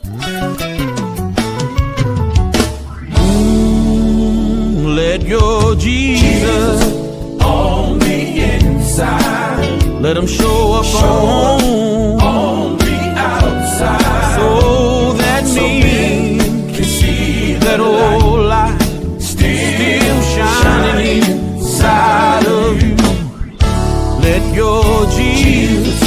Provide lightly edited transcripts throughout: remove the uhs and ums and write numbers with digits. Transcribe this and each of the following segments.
Let your Jesus on the inside, let him show up on the outside, so that me can see that old light still shining inside of you. Let your Jesus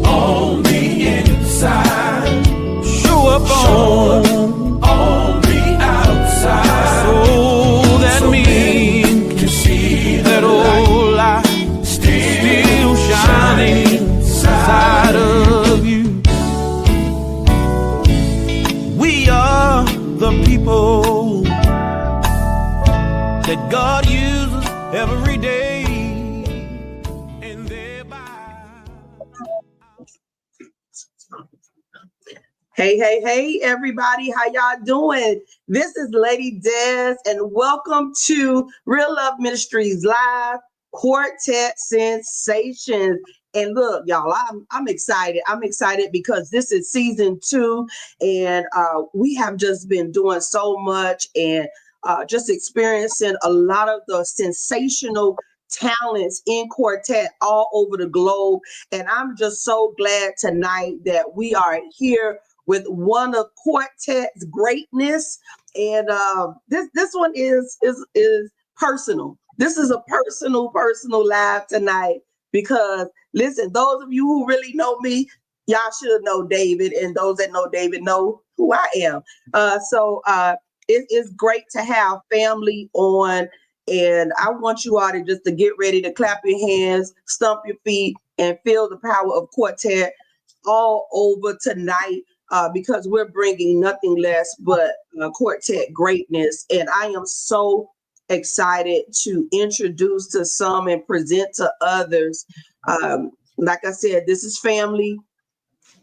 on the inside, show up on the outside, so that me can see that old light still shining inside of you. We are the people that God uses every day, and thereby. Hey, everybody. How y'all doing? This is Lady Des, and welcome to Real Love Ministries Live Quartet Sensations. And look, y'all, I'm excited. I'm excited because this is season 2, and we have just been doing so much and just experiencing a lot of the sensational talents in quartet all over the globe. And I'm just so glad tonight that we are here with one of Quartet's Greatness, and this one is personal. This is a personal live tonight because listen, those of you who really know me, y'all should know David, and those that know David know who I am. So it is great to have family on, and I want you all to just to get ready to clap your hands, stomp your feet, and feel the power of quartet all over tonight. Because we're bringing nothing less but Quartet Greatness. And I am so excited to introduce to some and present to others. Like I said, this is family.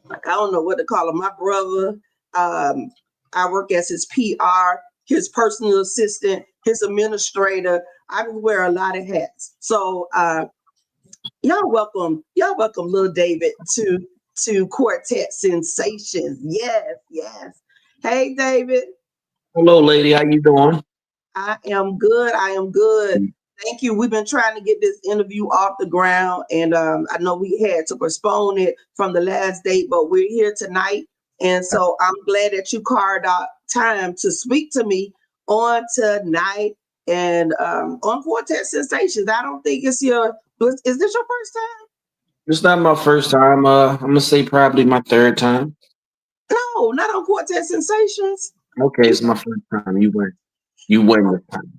I don't know what to call him. My brother, I work as his PR, his personal assistant, his administrator. I wear a lot of hats. So y'all welcome little David to Quartet Sensations. Yes. Hey, David. Hello, lady. How you doing? I am good. Thank you. We've been trying to get this interview off the ground, and I know we had to postpone it from the last date, but we're here tonight. And so I'm glad that you carved out time to speak to me on tonight and on Quartet Sensations. I don't think is this your first time? It's not my first time. I'm gonna say probably my third time. No, not on Quartet Sensations. Okay, it's my first time. You win this time.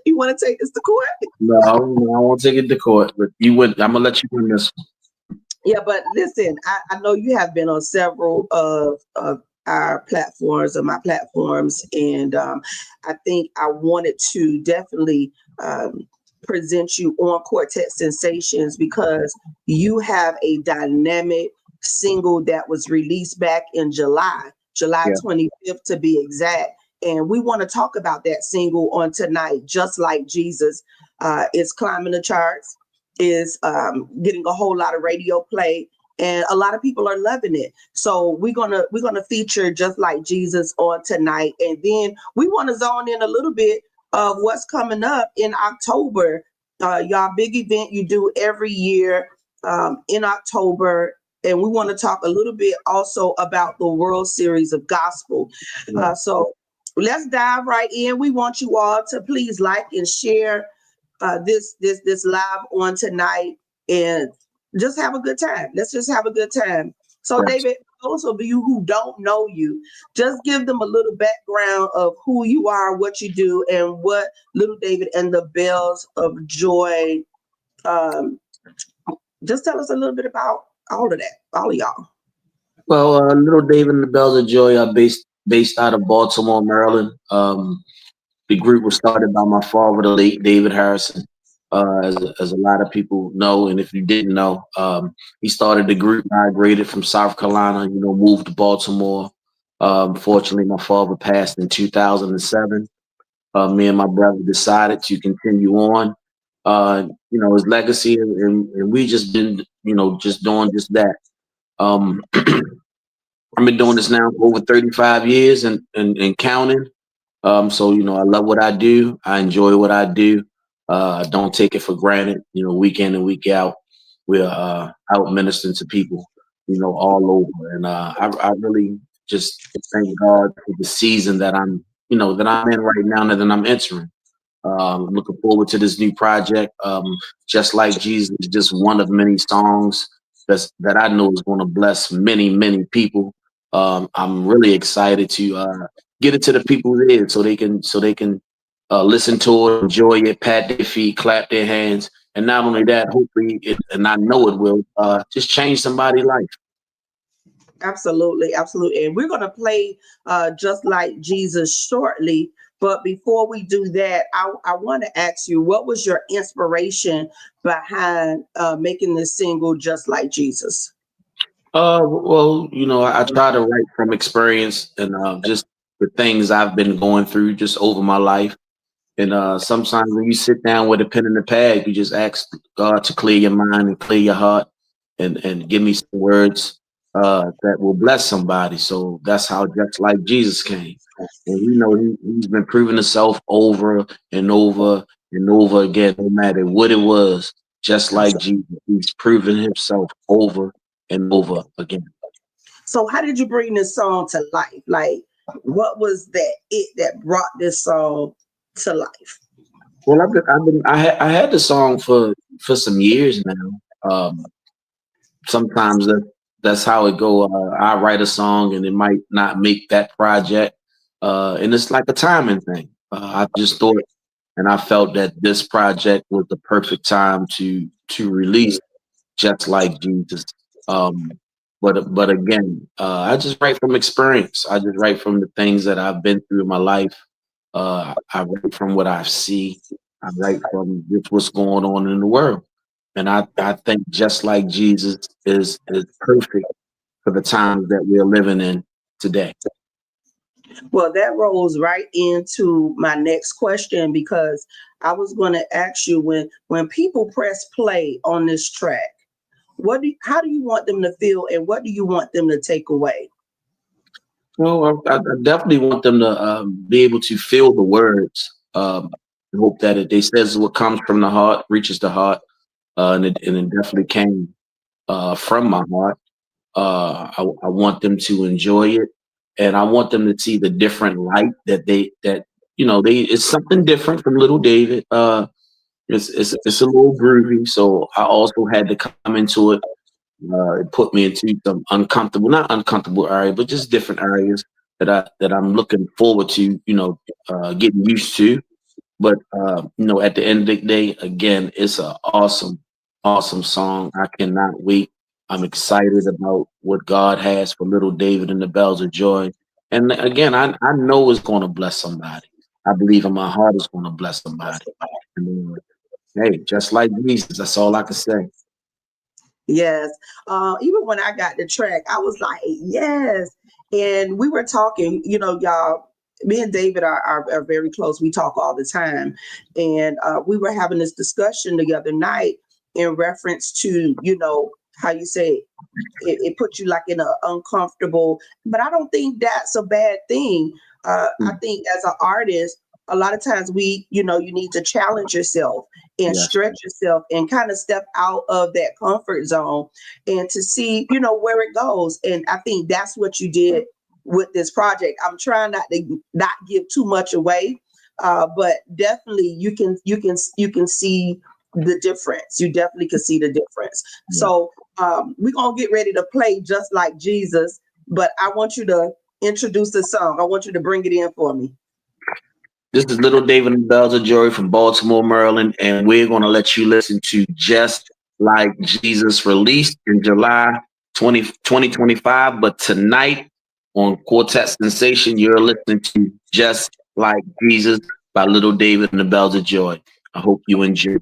You want to take this to court? No, I won't take it to court, but you win. I'm gonna let you win this one. Yeah, but listen, I know you have been on several of our platforms, or my platforms, and I think I wanted to definitely present you on Quartet Sensations because you have a dynamic single that was released back in July 25th to be exact. And we want to talk about that single on tonight, Just Like Jesus. It's climbing the charts, is getting a whole lot of radio play, and a lot of people are loving it. So we're gonna feature Just Like Jesus on tonight, and then we want to zone in a little bit of what's coming up in October. Y'all big event you do every year in October. And we want to talk a little bit also about the World Series of Gospel. So let's dive right in. We want you all to please like and share this live on tonight and just have a good time. Let's just have a good time. So David, those of you who don't know you, just give them a little background of who you are, what you do, and what Little David and the Bells of Joy. Just tell us a little bit about all of that, all of y'all. Well, Little David and the Bells of Joy are based out of Baltimore, Maryland. The group was started by my father, the late David Harrison, as a lot of people know. And if you didn't know, he started the group, migrated from South Carolina, moved to Baltimore. Fortunately, my father passed in 2007. Me and my brother decided to continue on, his legacy, and we just been, just doing just that. I've been doing this now for over 35 years and counting. So, I love what I do. I enjoy what I do. I don't take it for granted. Week in and week out, we're out ministering to people, all over. And I really just thank God for the season that that I'm in right now and that I'm entering. Looking forward to this new project. Just Like Jesus is just one of many songs that I know is going to bless many, many people. I'm really excited to get it to the people's ears so they can listen to it, enjoy it, pat their feet, clap their hands, and not only that, hopefully, and I know it will, just change somebody's life. Absolutely, absolutely. And we're going to play Just Like Jesus shortly. But before we do that, I want to ask you, what was your inspiration behind making this single Just Like Jesus? Well, I try to write from experience and just the things I've been going through just over my life. And sometimes when you sit down with a pen and a pad, you just ask God to clear your mind and clear your heart and give me some words that will bless somebody. So that's how Just Like Jesus came. And we know he's been proving himself over and over and over again, no matter what it was. Just like Jesus, he's proven himself over and over again. So how did you bring this song to life? Like, what was that brought this song to life? Well, I had the song for some years now. Sometimes that's how it go. I write a song and it might not make that project, and it's like a timing thing. I just thought and I felt that this project was the perfect time to release Just Like Jesus. Um, but again, I just write from experience. I just write from the things that I've been through in my life. I write from what I see. I write from just what's going on in the world. And I think Just Like Jesus is perfect for the times that we're living in today. Well, that rolls right into my next question, because I was going to ask you, when people press play on this track, how do you want them to feel, and what do you want them to take away? Well, I definitely want them to be able to feel the words. I hope that they says what comes from the heart reaches the heart, and it definitely came from my heart. I want them to enjoy it, and I want them to see the different light that it's something different from Little David. It's a little groovy, so I also had to come into it. It put me into some not uncomfortable area, but just different areas that I'm looking forward to, getting used to. But at the end of the day, again, it's an awesome, awesome song. I cannot wait. I'm excited about what God has for Little David and the Bells of Joy. And again, I know it's going to bless somebody. I believe in my heart it's going to bless somebody. And, hey, just like Jesus, that's all I can say. Yes. Even when I got the track, I was like, yes. And we were talking, y'all, me and David are very close. We talk all the time. And we were having this discussion the other night in reference to, how you say it puts you like in an uncomfortable, but I don't think that's a bad thing. I think as an artist, a lot of times you need to challenge yourself and stretch yourself and kind of step out of that comfort zone and to see, where it goes. And I think that's what you did with this project. I'm trying not to not give too much away, but definitely you can see the difference. You definitely can see the difference. Yeah. So we're gonna get ready to play Just Like Jesus, but I want you to introduce the song. I want you to bring it in for me. This is Little David and the Bells of Joy from Baltimore, Maryland, and we're going to let you listen to Just Like Jesus, released in July 2025. But tonight on Quartet Sensation, you're listening to Just Like Jesus by Little David and the Bells of Joy. I hope you enjoy.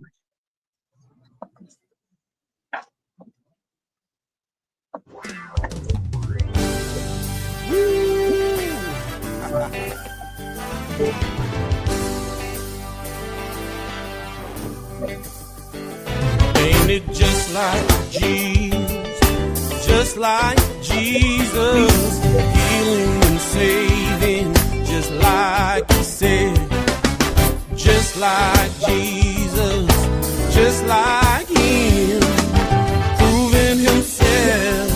Ain't it just like Jesus, just like Jesus? like Jesus, just like him, proving himself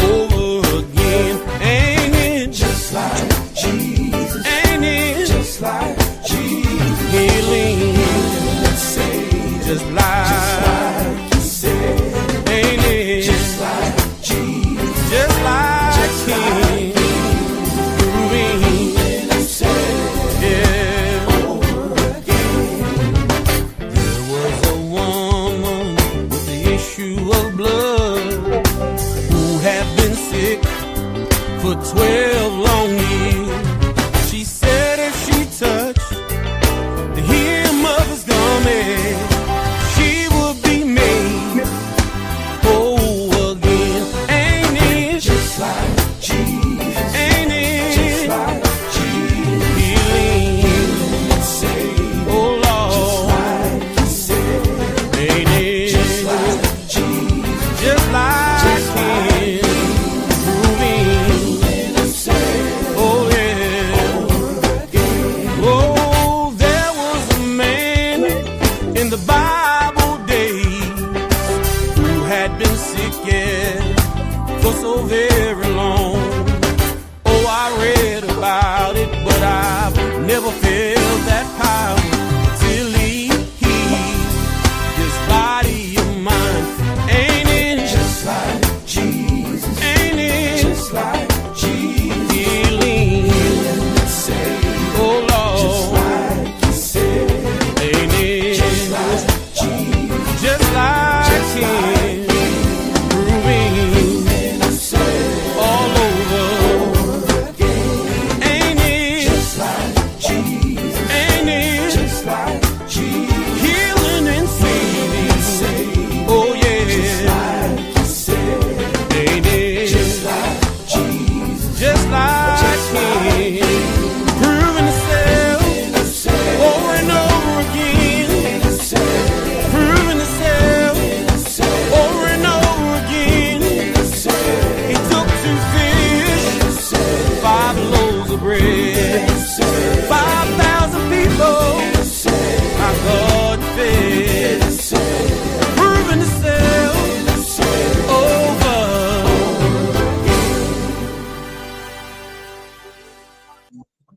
over again. Ain't it Just like Jesus, ain't it just like Jesus, healing, just like you said, ain't it just like Jesus, just like him, proving yeah. There was a woman with the issue of blood who had been sick for 12 long years. She said if she touched the hem of his garment, she would be made whole again. Ain't it just like Jesus, ain't it just like Jesus, healing? saved, Oh Lord, like you said, ain't it just like Jesus, just like him, proving oh yeah. Oh, there was a man in the Bible days who had been sick for so very long. Oh, I read about it, but I've never felt that power till he healed his body and mind. Ain't it just like Jesus, ain't it just like Jesus, healing? saved, Oh Lord, like you said, ain't it just like Jesus, just like him, proving all over. Ain't it just like Jesus, ain't it just like Jesus, healing and saving? Oh yeah, like you said, ain't it just like Jesus, just like him, proving itself over and over again, proving itself over and over again. He took 2 fish, 5 loaves of bread, 5,000 people. My God fed, proving itself over.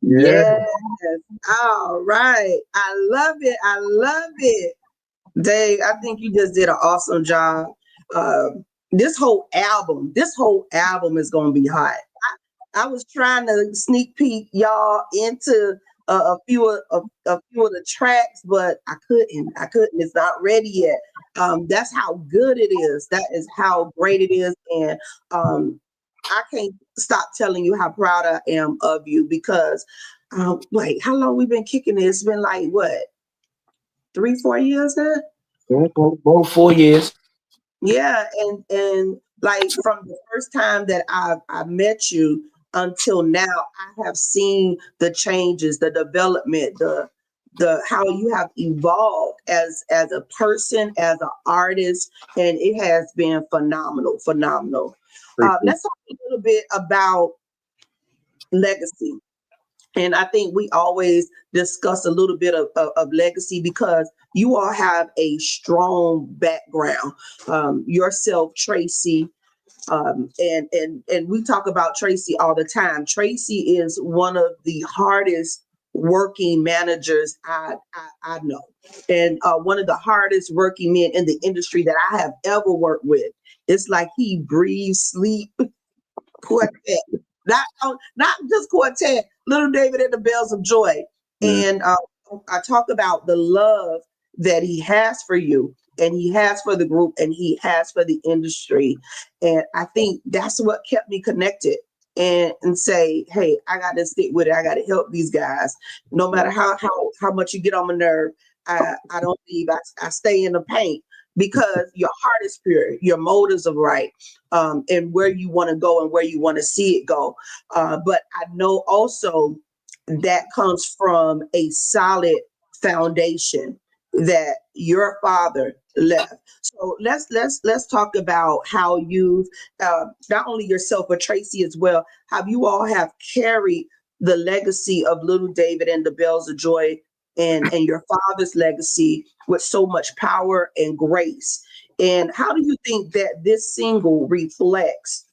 Yes. All right. I love it. I love it. Dave, I think you just did an awesome job. This whole album is going to be hot. I was trying to sneak peek y'all into a few of the tracks, but I couldn't. It's not ready yet. That's how good it is. That is how great it is. And I can't stop telling you how proud I am of you because wait, how long we been kicking it? It's been like what, 3-4 years now? Both 4 years. Yeah, and like from the first time that I met you until now, I have seen the changes, the development, the how you have evolved as a person, as an artist, and it has been phenomenal, phenomenal. Let's talk a little bit about legacy. And I think we always discuss a little bit of legacy because you all have a strong background. Yourself, Tracy, and we talk about Tracy all the time. Tracy is one of the hardest working managers I know, and one of the hardest working men in the industry that I have ever worked with. It's like he breathes, sleep, Quartet. Not just Quartet, Little David and the Bells of Joy. And I talk about the love that he has for you, and he has for the group, and he has for the industry. And I think that's what kept me connected and say, hey, I got to stick with it. I got to help these guys. No matter how much you get on my nerve, I don't leave. I stay in the paint because your heart is pure, your motives are right, and where you want to go and where you want to see it go. But I know also that comes from a solid foundation that your father left. So let's talk about how you've not only yourself but Tracy as well, how you all have carried the legacy of Little David and the Bells of Joy and your father's legacy with so much power and grace. And how do you think that this single reflects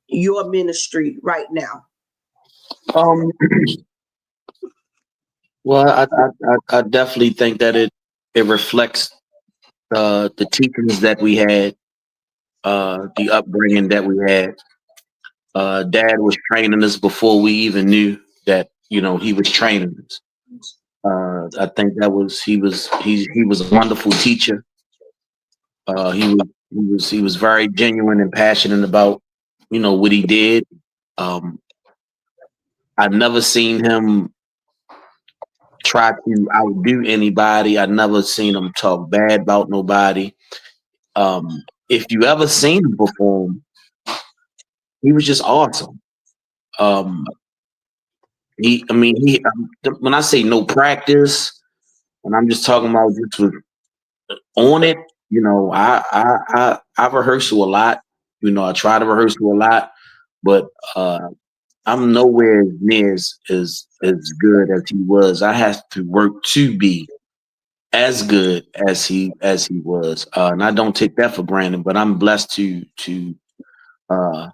your ministry right now? Um, well, I definitely think that it reflects the teachings that we had, the upbringing that we had. Dad was training us before we even knew that, he was training us. I think that was he was a wonderful teacher. He was very genuine and passionate about, what he did. Um, I've never seen him try to outdo anybody. I never seen him talk bad about nobody. If you ever seen him perform, he was just awesome. Um, when I say no practice, and I'm just talking about just with on it, I rehearsal a lot. I try to rehearsal a lot, but I'm nowhere near as good as he was. I have to work to be as good as he was, and I don't take that for granted. But I'm blessed to uh,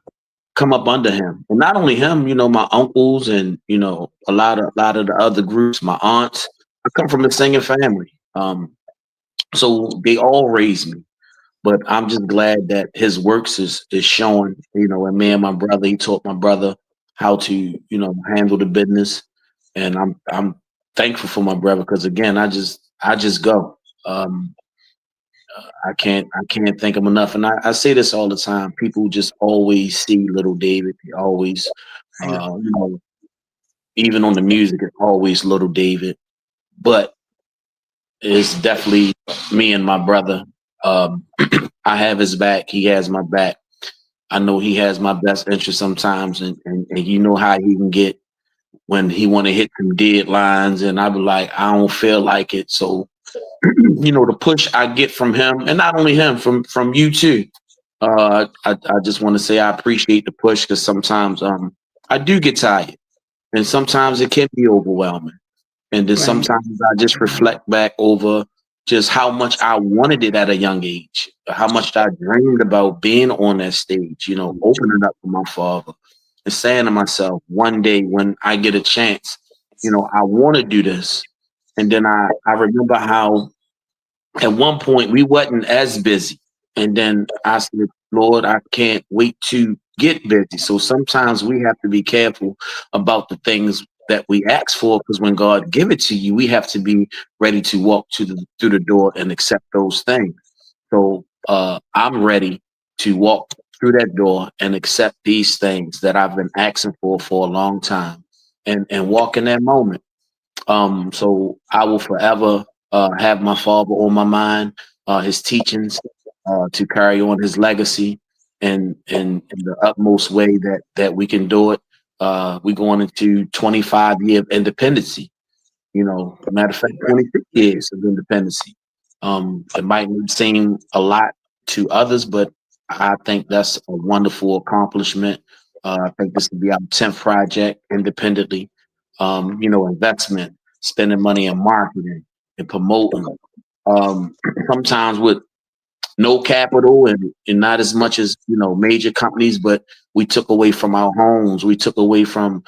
come up under him, and not only him. My uncles and a lot of the other groups, my aunts. I come from a singing family, so they all raised me. But I'm just glad that his works is showing. And me and my brother, he taught my brother how to handle the business, and I'm thankful for my brother because again, I just go. Um, I can't thank him enough, and I say this all the time. People just always see little David. They always, I know. uh, you know, even on the music, it's always little David. But it's definitely me and my brother. Um, I have his back. He has my back. I know he has my best interest sometimes, and you know how he can get when he want to hit some deadlines, and I be like, I don't feel like it. So the push I get from him, and not only him, from you too. I just want to say I appreciate the push because sometimes I do get tired, and sometimes it can be overwhelming. And then Right. sometimes I just reflect back over just how much I wanted it at a young age, how much I dreamed about being on that stage, opening up for my father and saying to myself, one day when I get a chance, I want to do this. And then I remember how at one point we wasn't as busy. And then I said, Lord, I can't wait to get busy. So sometimes we have to be careful about the things that we ask for because when God give it to you, we have to be ready to walk through the door and accept those things. So I'm ready to walk through that door and accept these things that I've been asking for a long time and walk in that moment. So I will forever have my father on my mind, his teachings, to carry on his legacy and in the utmost way that we can do it. We're going into 25 year of independency. Matter of fact, 26 years of independency. It might not seem a lot to others, but I think that's a wonderful accomplishment. I think this will be our 10th project independently. Investment, spending money in marketing and promoting. Sometimes with no capital and not as much as major companies, but we took away from our homes, we took away from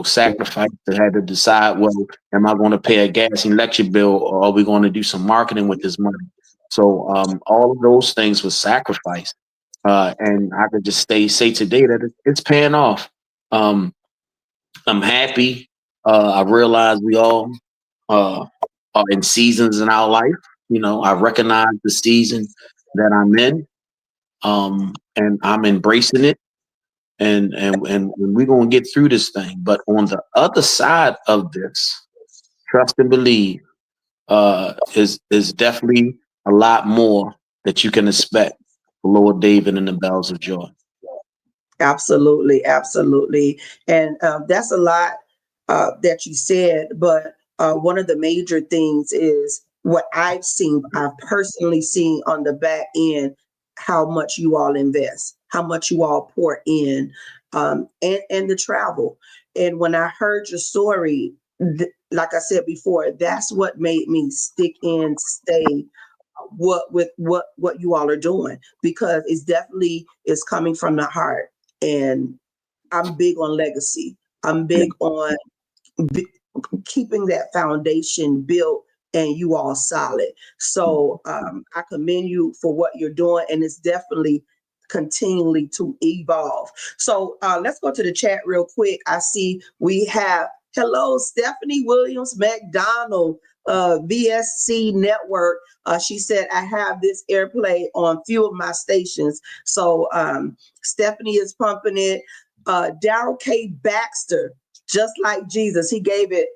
sacrifice that had to decide, well, am I going to pay a gas and electric bill or are we going to do some marketing with this money? So all of those things was sacrificed, and I could just say today that it's paying off. um, I'm happy. I realize we all uh, are in seasons in our life. I recognize the season that I'm in, and I'm embracing it. And we're gonna get through this thing. But on the other side of this, trust and believe is definitely a lot more that you can expect for Lord David and the Bells of Joy. Absolutely, absolutely. And that's a lot that you said, but one of the major things is what I've personally seen on the back end, how much you all invest, how much you all pour in, and the travel. And when I heard your story, like I said before, that's what made me stick and stay what you all are doing, because it's definitely is coming from the heart. And I'm big on legacy. I'm big on b- keeping that foundation built and you all solid. So I commend you for what you're doing, and it's definitely continually to evolve. So let's go to the chat real quick. I see we have hello Stephanie Williams McDonald, VSC Network. She said I have this airplay on few of my stations. So Stephanie is pumping it. Daryl K. Baxter, just like Jesus, he gave it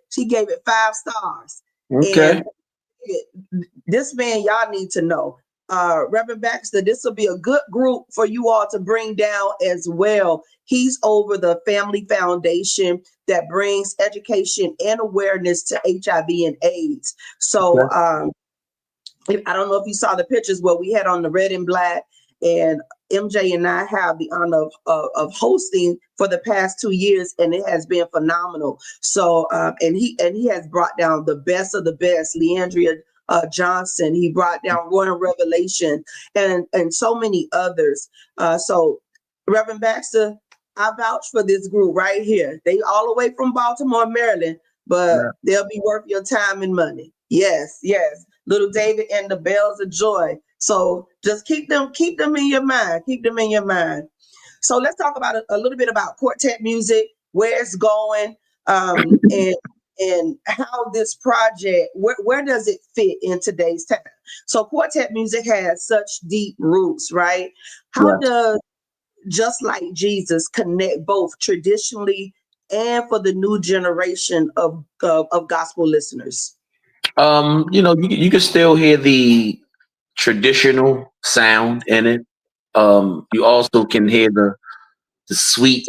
5 stars. Okay. And this man, y'all need to know, Reverend Baxter, this will be a good group for you all to bring down as well. He's over the Family Foundation that brings education and awareness to HIV and AIDS. So I don't know if you saw the pictures where we had on the red and black, and MJ and I have the honor of hosting for the past 2 years, and it has been phenomenal. So and he has brought down the best of the best, Leandria Johnson. He brought down Royal Revelation and so many others. So Reverend Baxter, I vouch for this group right here. They all the way from Baltimore, Maryland, but they'll be worth your time and money. Yes, yes. Little David and the Bells of Joy. So just keep them in your mind. Keep them in your mind. So let's talk about a little bit about quartet music, where it's going, and how this project, where does it fit in today's time? So quartet music has such deep roots, right? How does Just Like Jesus connect both traditionally and for the new generation of gospel listeners? You can still hear the traditional sound in it. You also can hear the sweet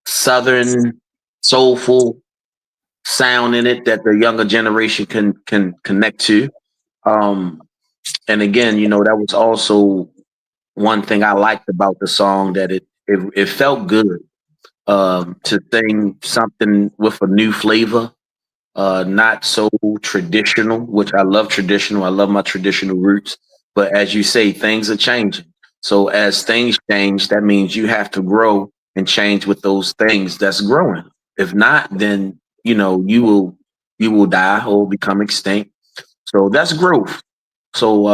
southern soulful sound in it that the younger generation can connect to. Um, and again, that was also one thing I liked about the song, that it felt good to sing something with a new flavor, not so traditional, which I love traditional. I love my traditional roots. But as you say, things are changing. So as things change, that means you have to grow and change with those things that's growing. If not, then you will die or become extinct. So that's growth. So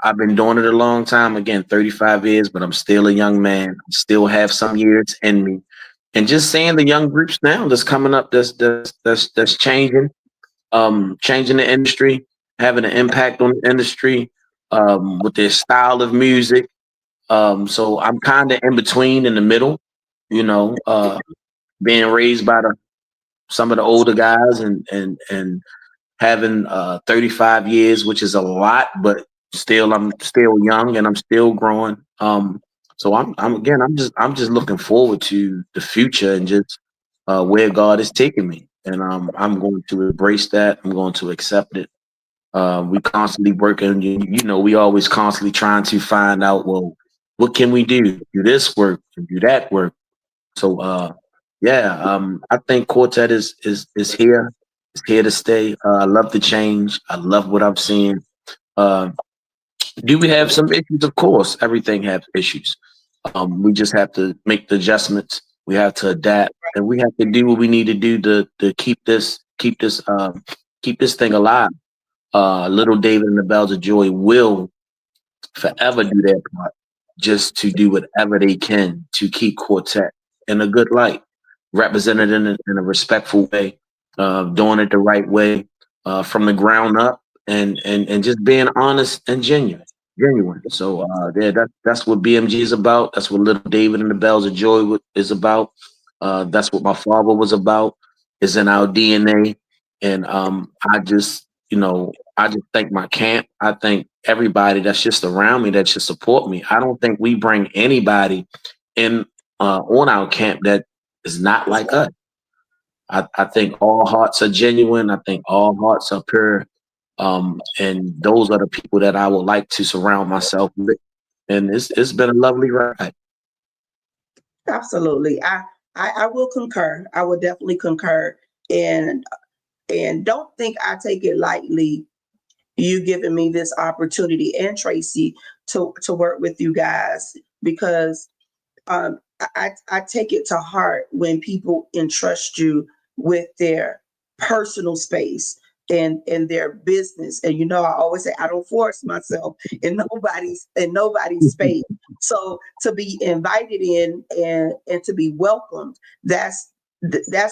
I've been doing it a long time. Again, 35 years, but I'm still a young man. I still have some years in me. And just seeing the young groups now that's coming up, that's changing, changing the industry, having an impact on the industry, with their style of music. So I'm kind of in between, in the middle, being raised by some of the older guys, and having 35 years, which is a lot, but I'm still young and I'm still growing. So I'm just looking forward to the future and just where God is taking me, and I'm going to embrace that. I'm going to accept it. We constantly working. We always constantly trying to find out, well, what can we do? Do this work, do that work. So I think Quartet is here. It's here to stay. I love the change. I love what I'm seeing. Uh, do we have some issues? Of course, everything has issues. We just have to make the adjustments. We have to adapt, and we have to do what we need to do to keep this thing alive. Little David and the Bells of Joy will forever do their part, just to do whatever they can to keep Quartet in a good light, represented in a respectful way, doing it the right way, from the ground up, and just being honest and genuine. So that's what BMG is about. That's what Little David and the Bells of Joy is about. That's what my father was about. Is in our DNA, and I just thank my camp. I thank everybody that's just around me, that should support me. I don't think we bring anybody in on our camp that is not like us. I think all hearts are genuine. I think all hearts are pure. And those are the people that I would like to surround myself with. And it's been a lovely ride. Absolutely. I will concur. I will definitely concur. And And don't think I take it lightly, you giving me this opportunity, and Tracy, to work with you guys, because I take it to heart when people entrust you with their personal space and their business. And I always say I don't force myself in nobody's space. So to be invited in and to be welcomed, that's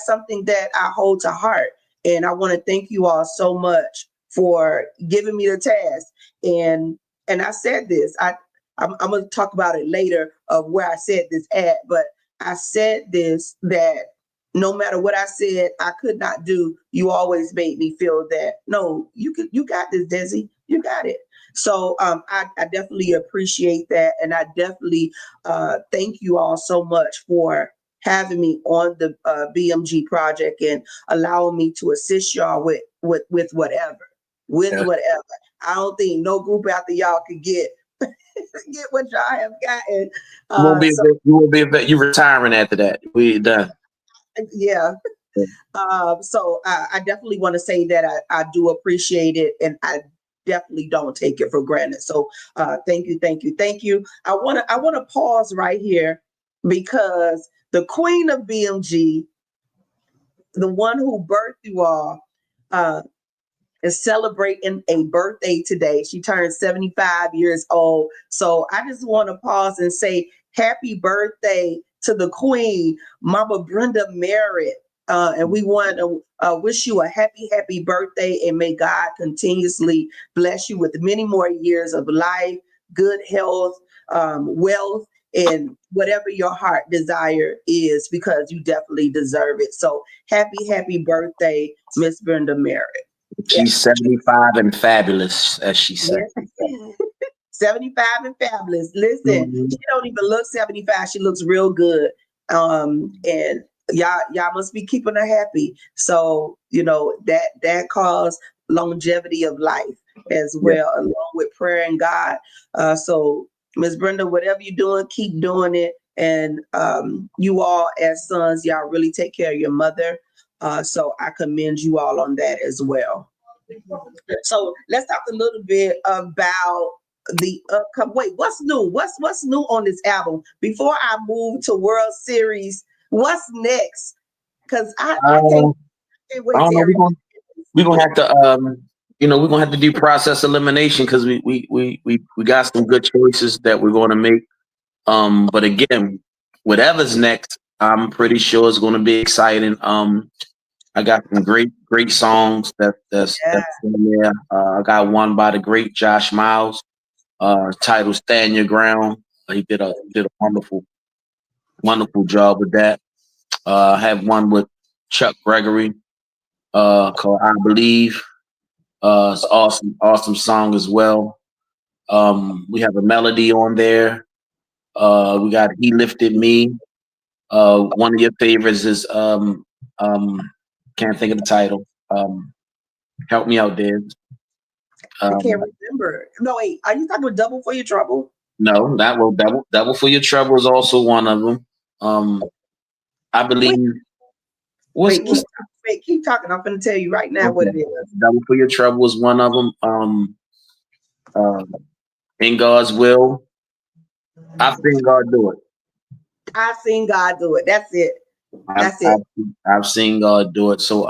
something that I hold to heart. And I want to thank you all so much for giving me the task. And I said this, I'm going to talk about it later of where I said this at, but I said this, that no matter what I said I could not do, you always made me feel that, no, you got this, Desi, you got it. So I definitely appreciate that. And I definitely thank you all so much for having me on the BMG project and allowing me to assist y'all with whatever, whatever. I don't think no group out there y'all could get what y'all have gotten. You will be a vet. You retiring after that. We done. Yeah. So I definitely want to say that I do appreciate it, and I definitely don't take it for granted. So thank you. I want to pause right here, because the queen of BMG, the one who birthed you all, is celebrating a birthday today. She turned 75 years old. So I just want to pause and say happy birthday to the queen, Mama Brenda Merritt. And we want to wish you a happy birthday, and may God continuously bless you with many more years of life, good health, wealth, and whatever your heart desire is, because you definitely deserve it. So happy birthday, Miss Brenda Merritt. She's 75 and fabulous, as she said. 75 and fabulous. Listen, she don't even look 75. She looks real good. And y'all must be keeping her happy. So, that calls longevity of life as well, along with prayer and God. So Miss Brenda, whatever you're doing, keep doing it. And you all as sons, y'all really take care of your mother. So I commend you all on that as well. So let's talk a little bit about the upcoming. Wait, what's new? What's new on this album? Before I move to World Series, what's next? Because I can't wait. I don't know. We're gonna have to we're gonna have to do process elimination, because we got some good choices that we're gonna make. But again, whatever's next, I'm pretty sure it's gonna be exciting. I got some great songs that's in there. I got one by the great Josh Miles, titled "Stand Your Ground." He did a wonderful job with that. I have one with Chuck Gregory, called "I Believe." It's awesome song as well. We have a melody on there. We got "He Lifted Me." One of your favorites is can't think of the title. Help me out, Dave. I can't remember. No, wait. Are you talking about "Double for Your Trouble"? No, that will double for your trouble is also one of them. I believe. Keep talking. I'm going to tell you right now what it is. Double for Your Trouble is one of them. In God's Will. I've seen God do it. I've seen God do it. That's it. I've seen God do it. So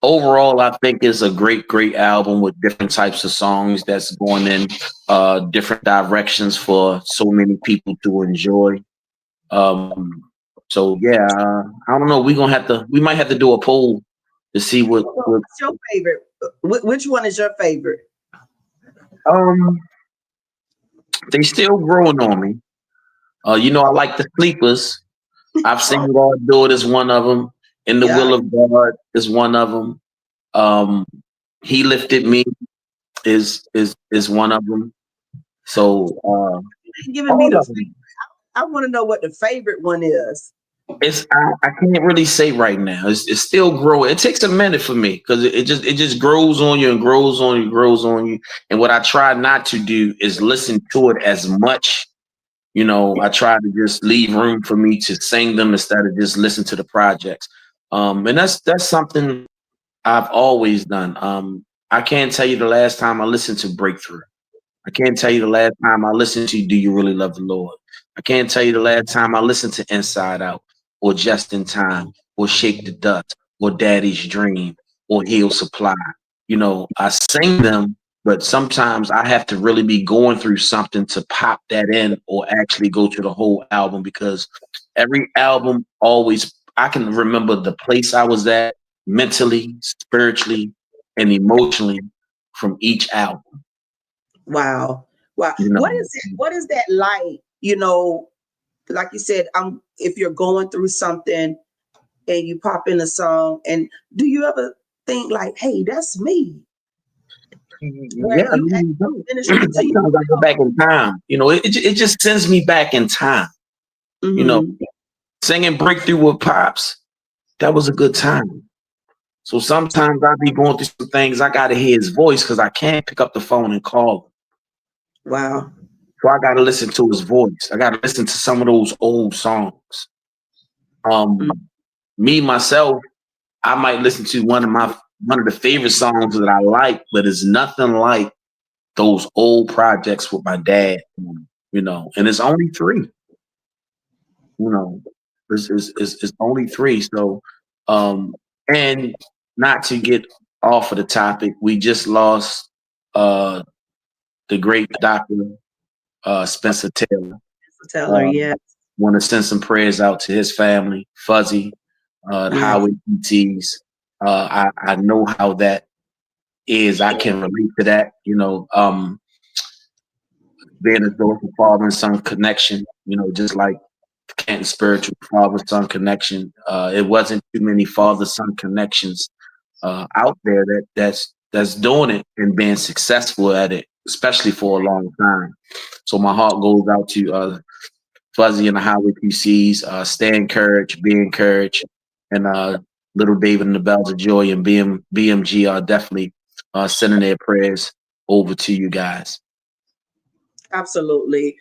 overall, I think it's a great album with different types of songs that's going in different directions for so many people to enjoy. So yeah, I don't know. We might have to do a poll to see what's your favorite. Which one is your favorite? They still growing on me. I like the Sleepers. I've seen God do it as one of them. In the Will of God is one of them. He Lifted Me is one of them. So giving me I want to know what the favorite one is. I can't really say right now. It's still growing. It takes a minute for me, because it just grows on you and grows on you. And what I try not to do is listen to it as much. I try to just leave room for me to sing them instead of just listen to the projects. And that's something I've always done. I can't tell you the last time I listened to Breakthrough. I can't tell you the last time I listened to Do You Really Love the Lord? I can't tell you the last time I listened to Inside Out or Just in Time or Shake the Dust or Daddy's Dream or He'll Supply. You know, I sing them, but sometimes I have to really be going through something to pop that in or actually go to the whole album, because every album always, I can remember the place I was at mentally, spiritually, and emotionally from each album. Wow. Wow. You know, What is that like? Like you said, if you're going through something and you pop in a song, and do you ever think like, hey, that's me? Where yeah, I you mean, ministry to sometimes I go back in time. You know, it just sends me back in time. You know, you? singing Breakthrough with Pops, that was a good time. So sometimes I be going through some things. I got to hear his voice because I can't pick up the phone and call him. Wow. So I got to listen to his voice. I got to listen to some of those old songs. Me myself, I might listen to one of the favorite songs that I like, but it's nothing like those old projects with my dad. You know, and it's only three. You know, it's only three. So, and not to get off of the topic, we just lost the great Dr. Spencer Taylor. Tell her, yeah. Want to send some prayers out to his family, Fuzzy, the Yeah. Highway PTs. I know how that is. I can relate to that. You know, being a daughter, father and son connection. You know, just like Canton spiritual father son connection. It wasn't too many father son connections out there that's doing it and being successful at it, especially for a long time. So my heart goes out to Fuzzy and the Highway PCs. Stay encouraged, be encouraged, and little David and the Bells of Joy and BMG are definitely sending their prayers over to you guys. Absolutely.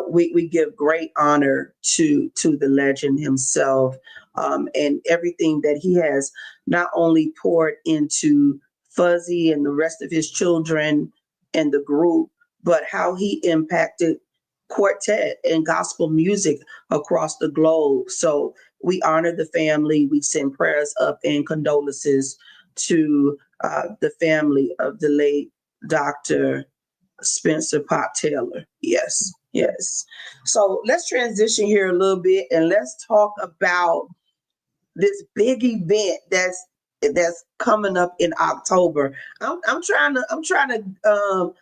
We give great honor to the legend himself, and everything that he has not only poured into Fuzzy and the rest of his children and the group, but how he impacted quartet and gospel music across the globe. So we honor the family. We send prayers up and condolences to the family of the late Dr. Spencer Pop Taylor. Yes, yes. So let's transition here a little bit and let's talk about this big event that's coming up in October. I'm trying to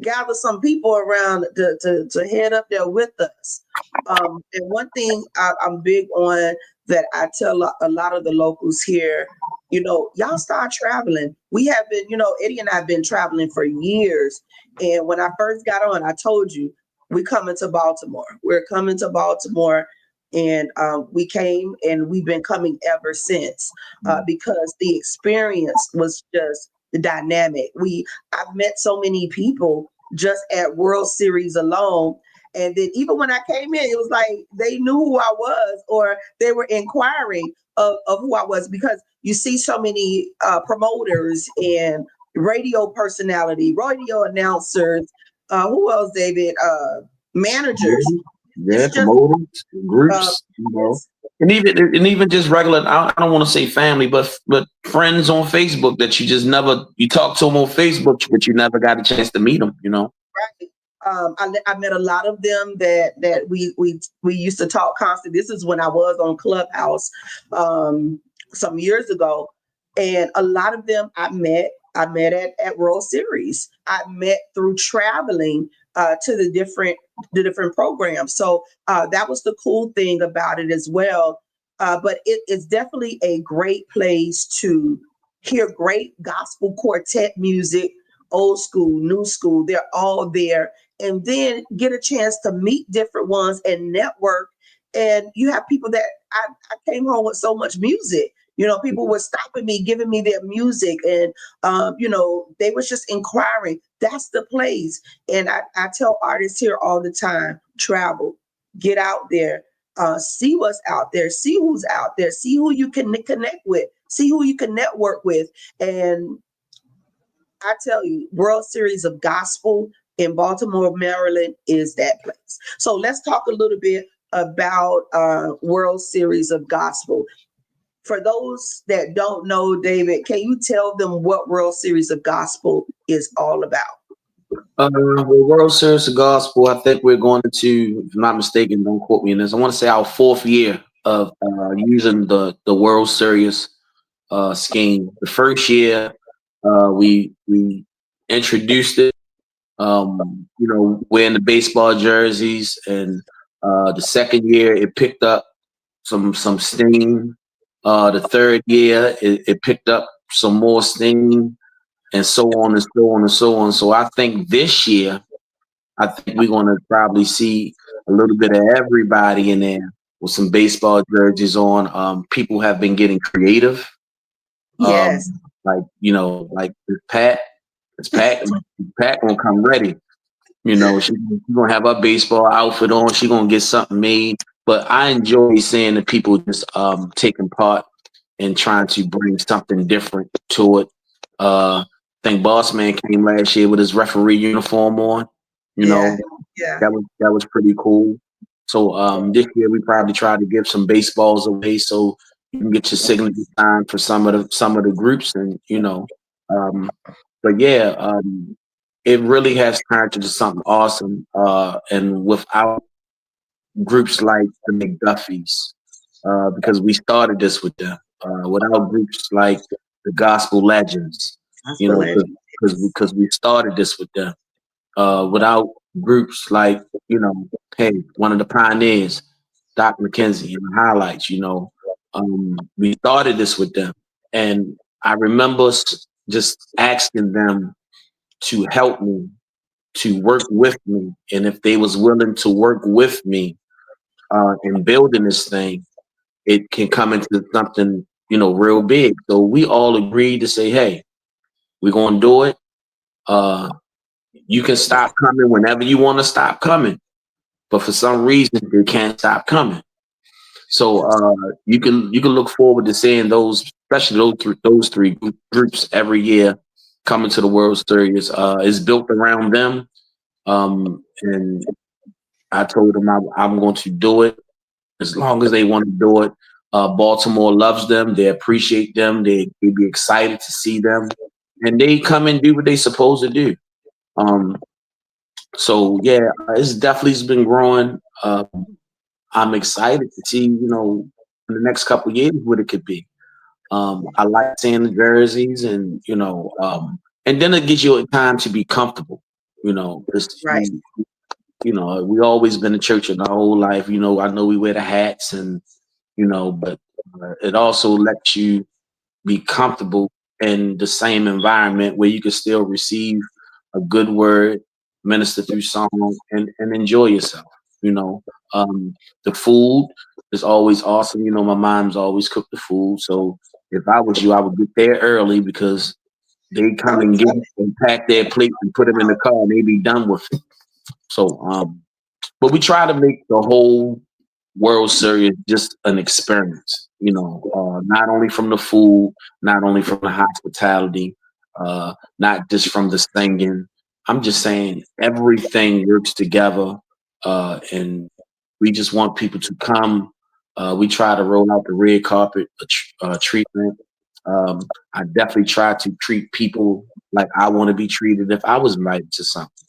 gather some people around to head up there with us. And one thing I'm big on that I tell a lot of the locals here, y'all start traveling. We have been, Eddie and I have been traveling for years. And when I first got on, I told you, we're coming to Baltimore. We're coming to Baltimore. And we came and we've been coming ever since because the experience was just the dynamic. I've met so many people just at World Series alone. And then even when I came in, it was like they knew who I was or they were inquiring of who I was, because you see so many promoters and radio personality, radio announcers, who else, David? Managers. Yeah, promoters, groups, and even just regular. I don't want to say family, but friends on Facebook that you talk to them on Facebook, but you never got a chance to meet them. Right. I met a lot of them that we used to talk constantly. This is when I was on Clubhouse some years ago, and a lot of them I met at World Series. I met through traveling to the different programs. So that was the cool thing about it as well. But it's definitely a great place to hear great gospel quartet music, old school, new school. They're all there. And then get a chance to meet different ones and network. And you have people that I came home with so much music. People were stopping me, giving me their music, and they was just inquiring. That's the place. And I tell artists here all the time, travel, get out there, see what's out there, see who's out there, see who you can connect with, see who you can network with. And I tell you, World Series of Gospel in Baltimore, Maryland is that place. So let's talk a little bit about World Series of Gospel. For those that don't know, David, can you tell them what World Series of Gospel is all about? With World Series of Gospel, I think we're going to, if I'm not mistaken, don't quote me on this, I want to say our 4th year of using the World Series scheme. The first year, we introduced it, wearing the baseball jerseys, and the second year it picked up some steam. The third year it picked up some more steam, and so on and so on and so on. So I think this year, I think we're going to probably see a little bit of everybody in there with some baseball jerseys on. People have been getting creative. Yes. Like Pat. Pat gonna come ready. She's gonna have her baseball outfit on. She's gonna get something made. But I enjoy seeing the people just taking part and trying to bring something different to it. I think Boss Man came last year with his referee uniform on. Yeah. That was pretty cool. So this year we probably try to give some baseballs away so you can get your signature time for some of the groups, and but yeah, it really has turned into something awesome. And without groups like the McDuffies, because we started this with them, without groups like the Gospel Legends, because we started this with them, without groups like, one of the pioneers, Dr. McKenzie, and the highlights, we started this with them. And I remember just asking them to help me, to work with me. And if they was willing to work with me in building this thing, it can come into something, real big. So we all agreed to say, hey, we're going to do it. You can stop coming whenever you want to stop coming. But for some reason, they can't stop coming. So you can look forward to seeing those, especially those three groups every year coming to the World Series. It's built around them, and I told them I'm going to do it as long as they want to do it. Baltimore loves them; they appreciate them. They be excited to see them, and they come and do what they're supposed to do. So yeah, it's definitely been growing. I'm excited to see, in the next couple of years what it could be. I like seeing the jerseys, and and then it gives you a time to be comfortable. Right. We always been in church in our whole life. I know we wear the hats, and but it also lets you be comfortable in the same environment where you can still receive a good word, minister through song, and enjoy yourself. The food is always awesome. My mom's always cooked the food. So if I was you, I would get there early because they come and get and pack their plates and put them in the car and they be done with it. So, but we try to make the whole World Series just an experience, not only from the food, not only from the hospitality, not just from the singing. I'm just saying everything works together, and we just want people to come. We try to roll out the red carpet treatment. I definitely try to treat people like I want to be treated if I was invited to something.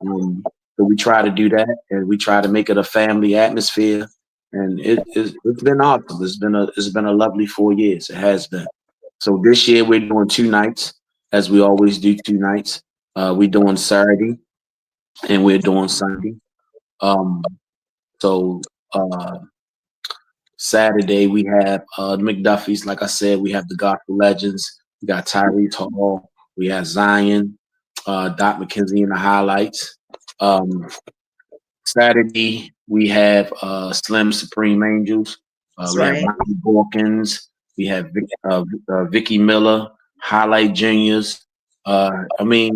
So we try to do that, and we try to make it a family atmosphere. And it's been awesome. It's been a lovely 4 years. It has been. So this year we're doing 2 nights, as we always do 2 nights. We're doing Saturday and we're doing Sunday. So Saturday we have the McDuffies. Like I said, we have the Gospel Legends. We got Tyrese Hall. We have Zion, Doc McKenzie in the highlights. Saturday we have Slim Supreme Angels. We have Ronnie Hawkins. We have Vicky Miller, Highlight Juniors. We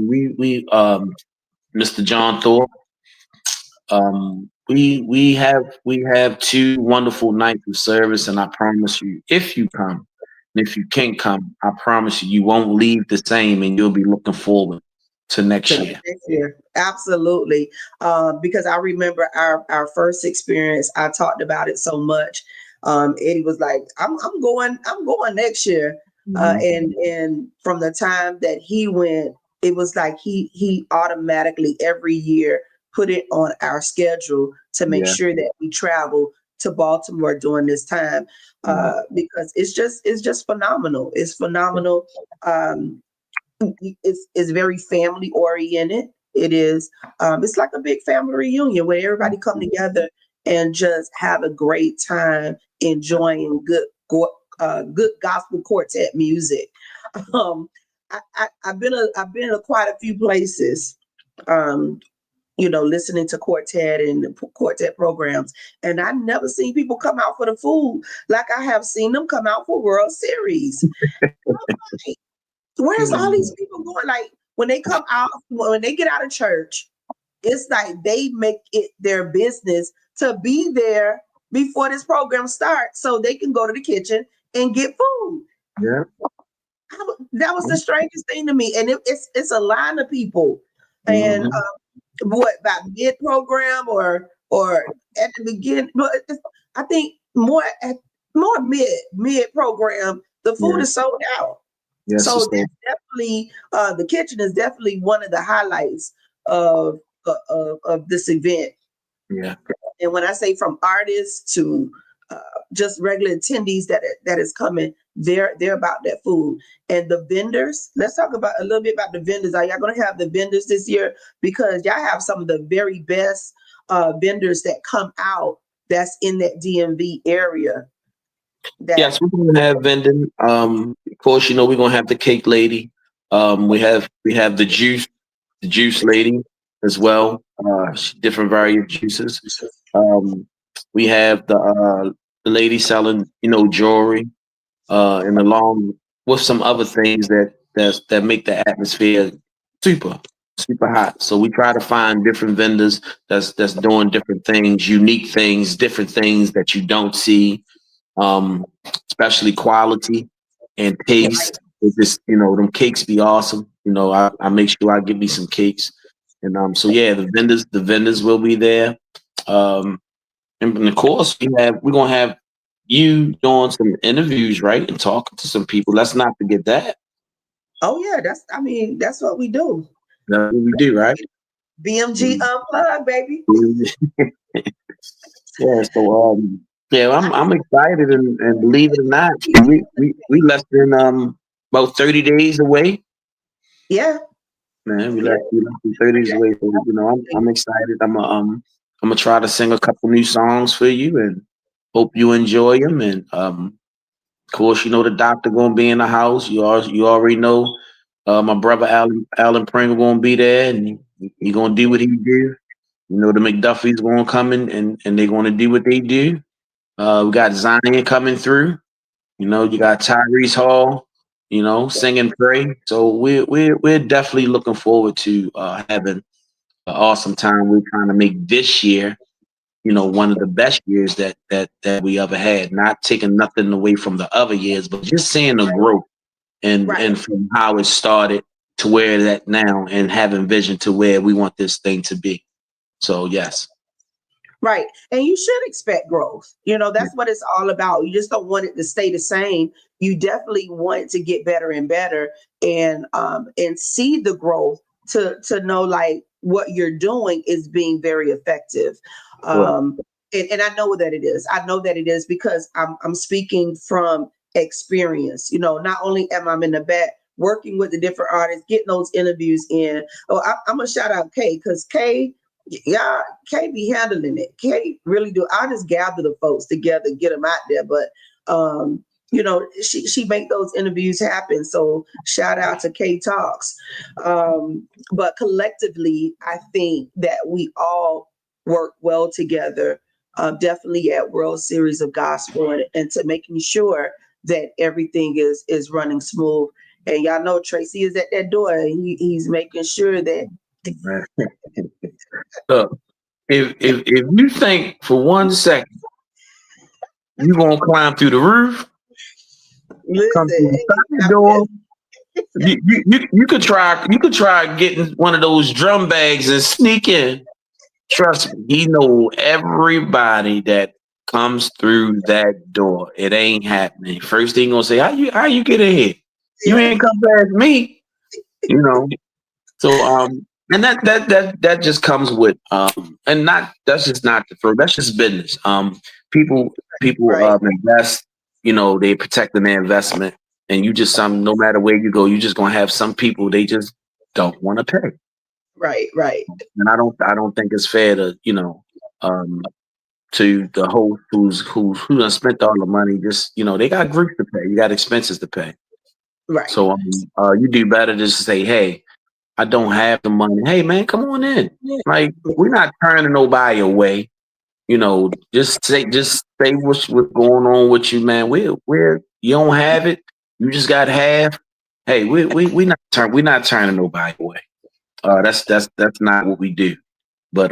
Mr. John Thorpe. we have two wonderful nights of service, and I promise you, if you come, and if you can't come, I promise you, you won't leave the same, and you'll be looking forward to next To year. next year. Absolutely. Because I remember our first experience, I talked about it so much. Eddie was like, I'm going next year. Mhm. And from the time that he went, it was like he automatically every year put it on our schedule to make Yeah. sure that we travel to Baltimore during this time. Mhm. Because it's just phenomenal. It's phenomenal. Um, it's very family oriented. It is it's like a big family reunion where everybody come together and just have a great time enjoying good gospel quartet music. Um, I've been to quite a few places, um, listening to quartet and quartet programs, and I never seen people come out for the food like I have seen them come out for World Series. Where's all these Mhm. people going? Like when they come out, when they get out of church, it's like they make it their business to be there before this program starts so they can go to the kitchen and get food. Yeah. That was the strangest thing to me. And it's a line of people. And Mhm. what about mid program or at the beginning? But I think more mid program, the food Yeah. is sold out. Yes, So it's so. that's definitely the kitchen is definitely one of the highlights of of this event. Yeah. And when I say from artists to uh, just regular attendees that is coming, they're about that food. And the vendors. Let's talk about a little bit about the vendors. Are y'all going to have the vendors this year? Because y'all have some of the very best vendors that come out that's in that DMV area. That Yes, we're gonna have vending. Of course, we're gonna have the cake lady. We have the juice lady as well. Different variety of juices. Um, we have the lady selling, jewelry, and along with some other things that make the atmosphere super super hot. So we try to find different vendors that's doing different things, unique things, different things that you don't see, um, especially quality and taste. It just, them cakes be awesome. I make sure I give me some cakes. And so yeah, the vendors will be there. Um, and of course we're gonna have you doing some interviews, right? And talking to some people. Let's not forget that. oh yeah, that's what we do. That's what we do, right? BMG Unplugged, baby. Yeah, so yeah, I'm excited, and believe it or not, we less than about 30 days away. Yeah, Man, we yeah. left we less than 30 days away. So I'm excited. I'm gonna try to sing a couple new songs for you, and hope you enjoy them. And of course, the doctor gonna be in the house. You already know. My brother Alan Pringle gonna be there, and he gonna do what he do. The McDuffies gonna come in, and they gonna do what they do. We got Zion coming through. You got Tyrese Hall, singing pray. So we're definitely looking forward to having an awesome time. We're trying to make this year, one of the best years that we ever had. Not taking nothing away from the other years, but just seeing the growth and Right. and from how it started to where it at now, and having vision to where we want this thing to be. So yes. Right. And you should expect growth. Yeah. That's what it's all about. You just don't want it to stay the same. You definitely want it to get better and better and see the growth to know like what you're doing is being very effective. Sure. Um and I know that it is. I know that it is because I'm speaking from experience. Not only am I in the back working with the different artists, getting those interviews in. Oh, I'm gonna shout out Kay because Kay, yeah, Kay be handling it. Kay really do. I just gather the folks together, get them out there. But she make those interviews happen. So shout out to Kay Talks. But collectively, I think that we all work well together. Definitely at World Series of Gospel and to making sure that everything is running smooth. And y'all know Tracy is at that door. He's making sure that Right. if you think for 1 second you're gonna climb through the roof, come Listen, through the ain't even side happening. door, you could try getting one of those drum bags and sneak in. Trust me, he know everybody that comes through that door. It ain't happening. First thing gonna say, how you get in here? You Yeah, ain't come past me, you know. So and that just comes with and not that's just not the first, that's just business. People right, invest, they protect their investment, and you just no matter where you go, you just gonna have some people they just don't want to pay. right. And I don't think it's fair to, um to the host who done spent all the money, just they got groups to pay, you got expenses to pay. Right. So you do better just to say, hey, I don't have the money. Hey man, come on in. Like, we're not turning nobody away. Just say what's going on with you, man. We're you don't have it. You just got half. Hey, we're not turning nobody away. That's not what we do. But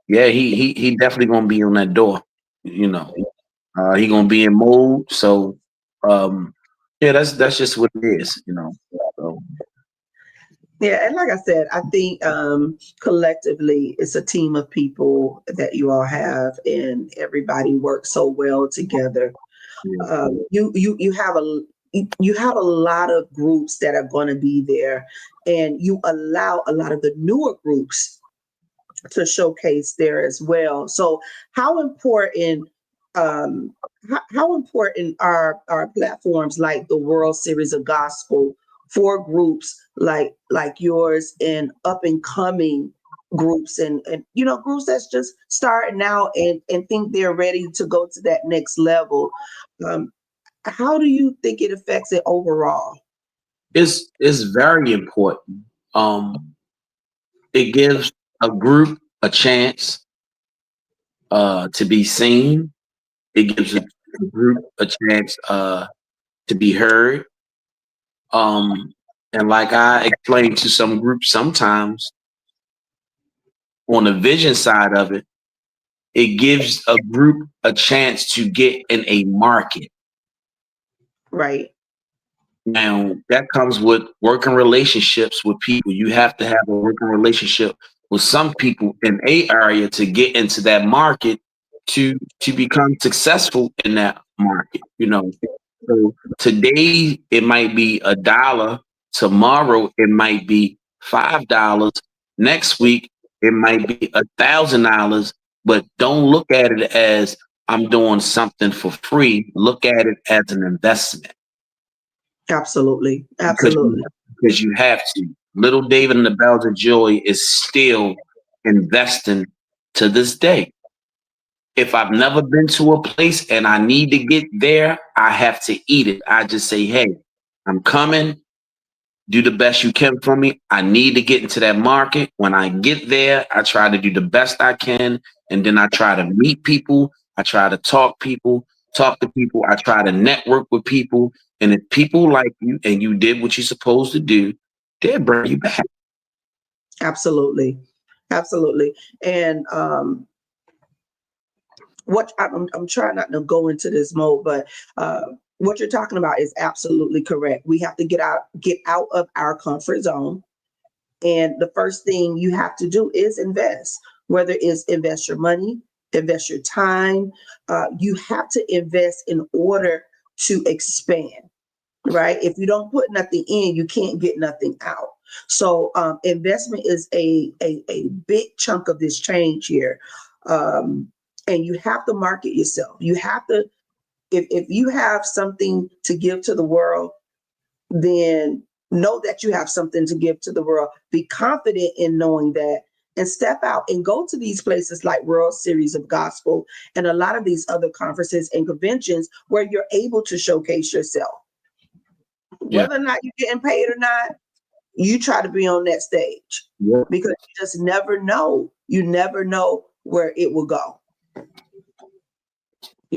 yeah, he definitely gonna be on that door. You know, he gonna be in mode. So yeah, that's just what it is. So, Yeah, and like I said, I think collectively it's a team of people that you all have, and everybody works so well together. yeah, You have a lot of groups that are going to be there, and you allow a lot of the newer groups to showcase there as well. So how important how important are platforms like the World Series of Gospel for groups like yours and up and coming groups and groups that's just starting out and think they're ready to go to that next level. Um, how do you think it affects it overall? it's very important. It gives a group a chance to be seen. It gives a group a chance to be heard. And like I explain to some groups sometimes, on the vision side of it, it gives a group a chance to get in a market. Right, Now, that comes with working relationships with people. You have to have a working relationship with some people in a area to get into that market to become successful in that market. So today it might be $1. Tomorrow it might be $5. Next week it might be $1,000. But don't look at it as I'm doing something for free. Look at it as an investment, absolutely, because absolutely. you have to. Little David and the Bells of Joy is still investing to this day. If I've never been to a place and I need to get there, I have to eat it. I just say, hey, I'm coming. Do the best you can for me. I need to get into that market. When I get there, I try to do the best I can. And then I try to meet people. I try to talk to people. I try to network with people. And if people like you and you did what you're supposed to do, they'll bring you back. Absolutely, absolutely. And what I'm trying not to go into this mode, but what you're talking about is absolutely correct. We have to get out of our comfort zone, and the first thing you have to do is invest. Whether it's invest your money, invest your time, you have to invest in order to expand. Right? If you don't put nothing in, you can't get nothing out. So investment is a big chunk of this change here. And you have to market yourself. You have to, if you have something to give to the world, then know that you have something to give to the world. Be confident in knowing that, and step out and go to these places like World Series of Gospel and a lot of these other conferences and conventions where you're able to showcase yourself. Yeah. Whether or not you're getting paid or not, you try to be on that stage, Yeah. because you just never know. You never know where it will go.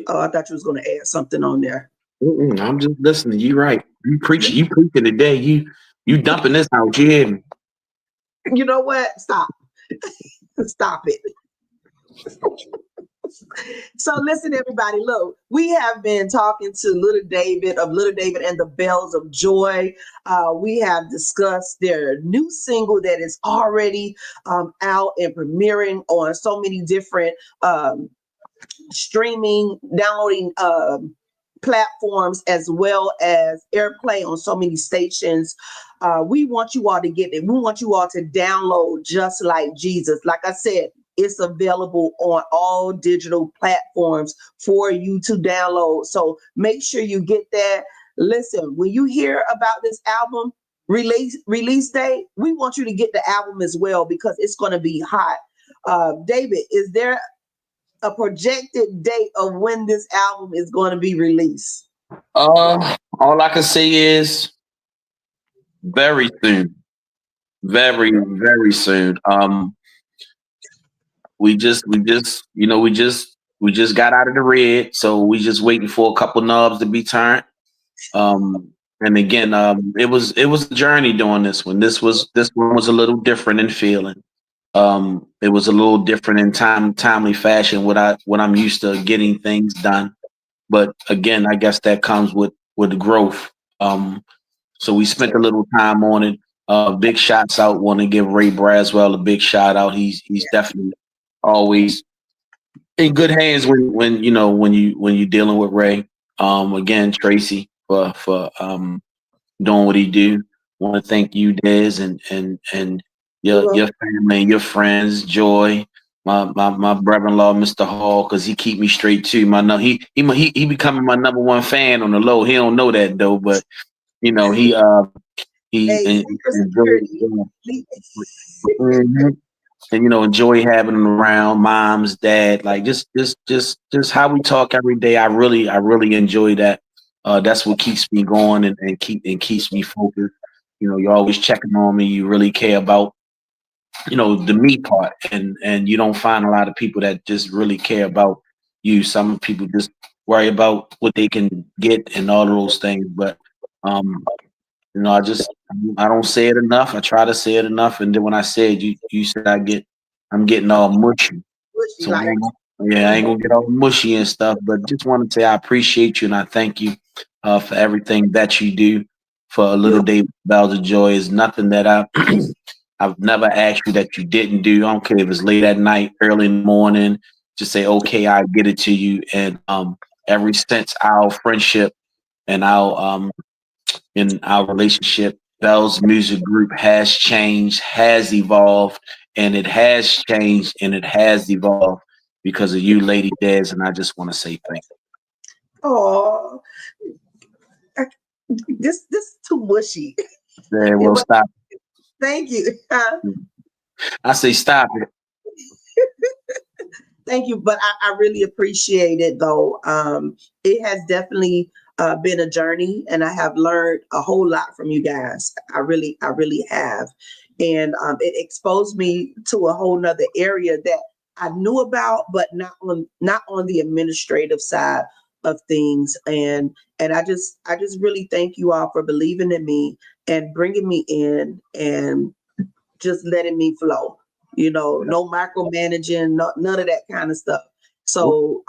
Oh, I thought you was going to add something on there. I'm just listening. You right. You preaching today. You dumping this out. You hear me? You know what? Stop. Stop it. So listen, everybody, look, we have been talking to Little David of Little David and the Bells of Joy. We have discussed their new single that is already out and premiering on so many different streaming, downloading platforms, as well as airplay on so many stations. We want you all to get it. We want you all to download Just Like Jesus. Like I said, it's available on all digital platforms for you to download. So make sure you get that. Listen, when you hear about this album release date, we want you to get the album as well, because it's going to be hot. David, is there a projected date of when this album is going to be released? All I can say is very soon. Very, very soon. We just got out of the red, so we just waiting for a couple knobs to be turned. And again, it was a journey doing this one. This one was a little different in feeling. It was a little different in timely fashion. What I'm used to getting things done, but again, I guess that comes with growth. So we spent a little time on it. Big shots out. Want to give Ray Braswell a big shout out. He's definitely always in good hands when you're dealing with Ray. Again, Tracy for doing what he do. Want to thank you, Des, and your family and your friends, Joy. My brother-in-law, Mr. Hall, because he keep me straight too. He becoming my number one fan on the low. He don't know that though, but he Hey, Mhm. And enjoy having them around, moms, dad, like just how we talk every day. I really enjoy that. That's what keeps me going and keeps me focused. You're always checking on me. You really care about the me part, and you don't find a lot of people that just really care about you. Some people just worry about what they can get and all those things, but I don't say it enough. I try to say it enough, and then when I say it, you said I'm getting all mushy. So I ain't gonna get all mushy and stuff. But just want to say I appreciate you and I thank you for everything that you do for a little David Bells of Joy. Is nothing that I've never asked you that you didn't do. I don't care if it's late at night, early in the morning. Just say okay, I get it to you. And ever since our friendship and our in our relationship, Bell's music group has changed, has evolved, and it has changed and it has evolved because of you, Lady Des, and I just want to say thank you. Oh, this is too mushy. Yeah, well, stop. Thank you. I say stop it. Thank you, but I really appreciate it, though. It has definitely been a journey, and I have learned a whole lot from you guys. I really have, and it exposed me to a whole nother area that I knew about, but not on the administrative side of things. And I just really thank you all for believing in me and bringing me in and just letting me flow. No micromanaging, none of that kind of stuff. So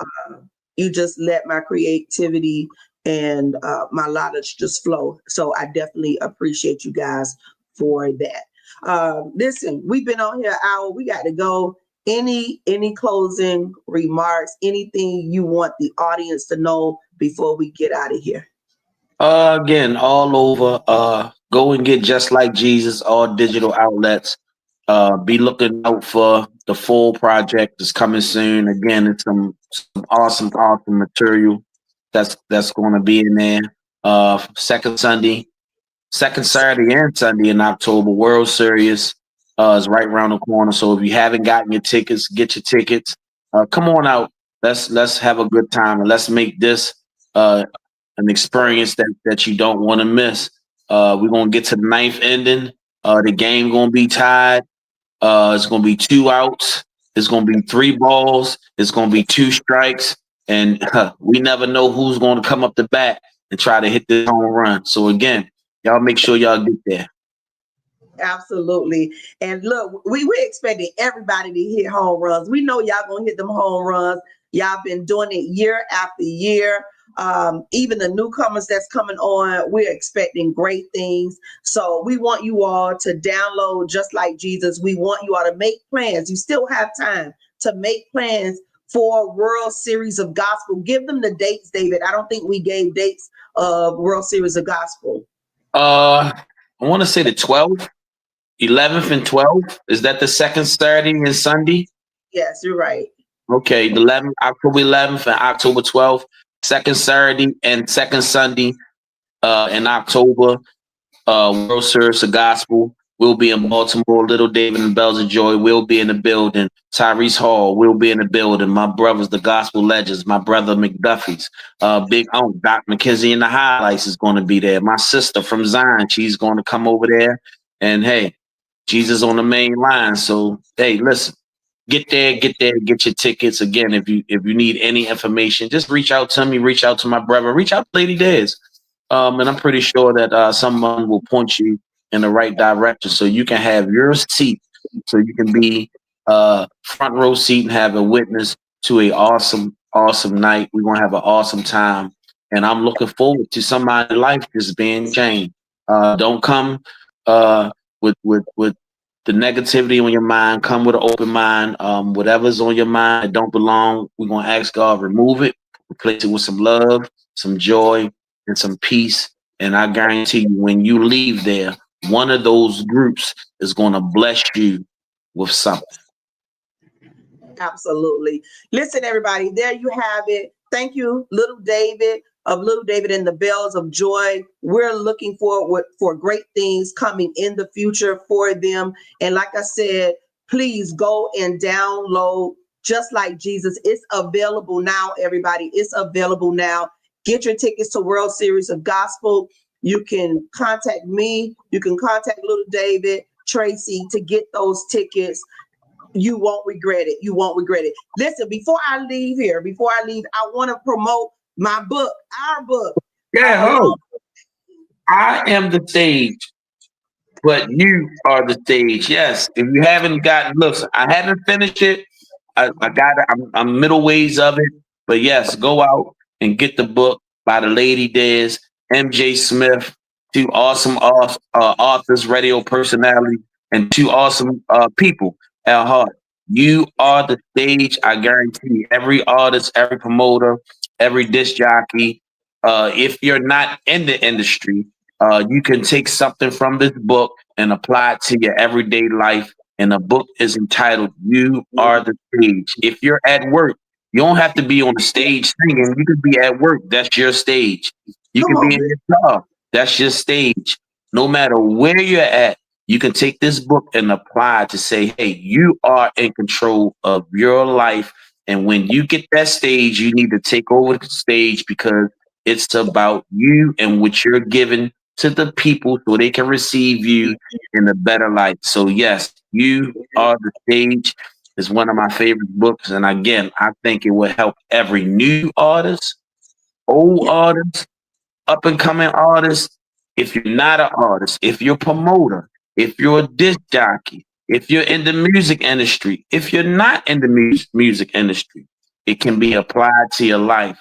you just let my creativity and my knowledge just flow. So I definitely appreciate you guys for that. Listen, we've been on here an hour. We got to go. Any closing remarks? Anything you want the audience to know before we get out of here? Again, all over. Go and get Just Like Jesus, all digital outlets. Be looking out for the full project that's coming soon. Again, it's some awesome material that's going to be in there. Second Saturday and Sunday in October. World Series is right around the corner. So if you haven't gotten your tickets, get your tickets. Come on out. Let's have a good time and let's make this an experience that you don't want to miss. We're gonna get to the ninth inning. The game gonna be tied. It's gonna be 2 outs. It's gonna be 3 balls. It's gonna be 2 strikes, and we never know who's gonna come up the bat and try to hit this home run. So again, y'all make sure y'all get there. Absolutely. And look, we're expecting everybody to hit home runs. We know y'all gonna hit them home runs. Y'all been doing it year after year. Even the newcomers that's coming on, we're expecting great things. So we want you all to download Just Like Jesus. We want you all to make plans. You still have time to make plans for World Series of Gospel. Give them the dates, David. I don't think we gave dates of World Series of Gospel. I want to say the 12th, 11th, and 12th. Is that the second Saturday and Sunday? Yes, you're right. Okay, the 11th, October 11th and October 12th, second Saturday and second Sunday in October. World Service of Gospel will be in Baltimore. Little David and Bells of Joy will be in the building. Tyrese Hall will be in the building. My brothers, the Gospel Legends, my brother McDuffie's, Big Uncle Doc McKenzie and the Highlights is going to be there. My sister from Zion, she's going to come over there. And hey, Jesus on the main line. So hey, listen, get there, get your tickets. Again, if you need any information, just reach out to me, reach out to my brother, reach out to Lady Dez. And I'm pretty sure that someone will point you in the right direction so you can have your seat, so you can be front row seat and have a witness to a awesome night. We're gonna have an awesome time, and I'm looking forward to somebody's life just being changed. Don't come with the negativity on your mind. Come with an open mind. Whatever's on your mind that don't belong, we're gonna ask God remove it, replace it with some love, some joy, and some peace. And I guarantee you, when you leave there, one of those groups is going to bless you with something. Absolutely. Listen, everybody, there you have it. Thank you, Little David of Little David and the Bells of Joy. We're looking forward for great things coming in the future for them. And like I said, please go and download Just Like Jesus. It's available now, everybody. It's available now. Get your tickets to World Series of Gospel. You can contact me. You can contact Little David, Tracy to get those tickets. You won't regret it. You won't regret it. Listen, before I leave, I want to promote my book, our book. Yeah, I am the stage, but you are the stage. Yes. If you haven't gotten, listen, I haven't finished it. I got it. I'm middle ways of it. But yes, go out and get the book by the Lady Dez, MJ Smith, two awesome authors, radio personality, and two awesome people at heart. You are the stage. I guarantee every artist, every promoter, every disc jockey. If you're not in the industry, you can take something from this book and apply it to your everyday life. And the book is entitled "You Are the Stage." If you're at work, you don't have to be on the stage singing. You could be at work. That's your stage. You Come can be on, in your car. That's your stage. No matter where you're at, you can take this book and apply to say, hey, you are in control of your life. And when you get that stage, you need to take over the stage because it's about you and what you're giving to the people so they can receive you in a better light. So yes, You Are the Stage is one of my favorite books. And again, I think it will help every new artist, old artist, up and coming artist. If you're not an artist, if you're a promoter, if you're a disc jockey, if you're in the music industry, if you're not in the music industry, it can be applied to your life.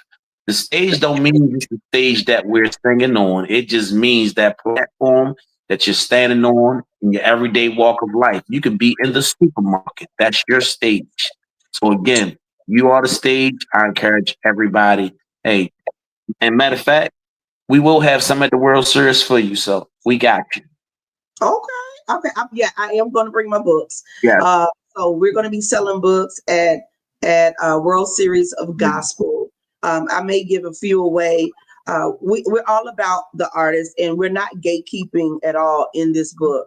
The stage don't mean it's the stage that we're singing on. It just means that platform that you're standing on in your everyday walk of life. You could be in the supermarket. That's your stage. So again, you are the stage. I encourage everybody. Hey, and matter of fact, we will have some at the World Series for you. So we got you. Okay. Yeah, I am going to bring my books. Yeah. So we're going to be selling books at World Series of Gospel. I may give a few away. We're all about the artist, and we're not gatekeeping at all in this book.